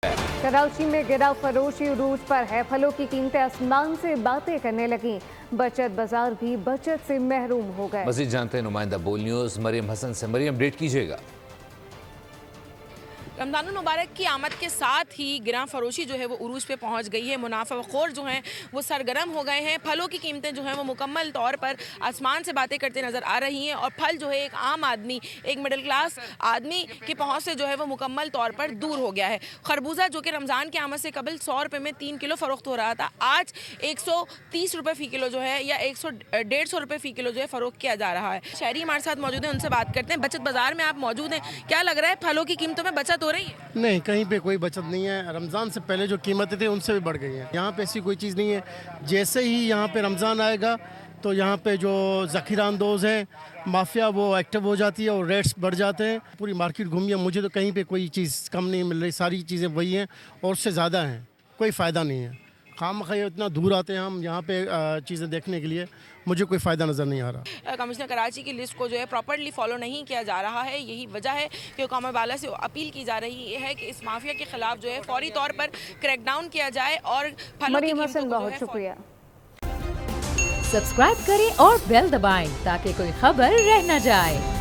कराची में गिरा फरोशी उरूज पर है। फलों की कीमतें आसमान से बातें करने लगी। बचत बाजार भी बचत से महरूम हो गए। मजीद जानते हैं नुमाइंदा बोल न्यूज मरियम हसन से। मरियम, अपडेट कीजिएगा। रमज़ान मुबारक की आमद के साथ ही गिरां फरोशी जो है वो उरूज पे पहुंच गई है। मुनाफाखोर जो हैं वो सरगर्म हो गए हैं। फलों की कीमतें जो हैं वो मुकम्मल तौर पर आसमान से बातें करते नज़र आ रही हैं और फल जो है एक आम आदमी, एक मिडिल क्लास आदमी की पहुंच से जो है वो मुकम्मल तौर पर दूर हो गया है। खरबूजा जो कि रमज़ान की आमद से कबल 100 रुपये में 3 किलो फ़रोख्त हो रहा था, आज 130 रुपये फ़ी किलो जो है या 150 रुपये फ़ी किलो जो है फ़रोख्त किया जा रहा है। शहरी हमारे साथ मौजूद हैं, उनसे बात करते हैं। बचत बाज़ार में आप मौजूद हैं, क्या लग रहा है फलों की कीमतों में बचत हो रही है? नहीं, कहीं पे कोई बचत नहीं है। रमज़ान से पहले जो कीमतें थी उनसे भी बढ़ गई हैं। यहाँ पे ऐसी कोई चीज़ नहीं है। जैसे ही यहाँ पे रमज़ान आएगा तो यहाँ पे जो ज़ख़ीरा अंदोज़ हैं, माफिया, वो एक्टिव हो जाती है और रेट्स बढ़ जाते हैं। पूरी मार्केट घूमी है, मुझे तो कहीं पे कोई चीज़ कम नहीं मिल रही। सारी चीज़ें वही हैं और उससे ज़्यादा हैं। कोई फ़ायदा नहीं है। खामख़ा इतना दूर आते हैं हम यहाँ पे चीज़ें देखने के लिए, मुझे कोई फ़ायदा नज़र नहीं आ रहा। कमिश्नर कराची की लिस्ट को जो है प्रॉपर्ली फॉलो नहीं किया जा रहा है। यही वजह है कि हुकाम बाला से अपील की जा रही है कि इस माफिया के खिलाफ जो है फौरी तौर पर क्रैकडाउन किया जाए और फलों की कीमतों को बहुत शुक्रिया। सब्सक्राइब करें और बेल दबाएं ताकि कोई खबर रह न जाए।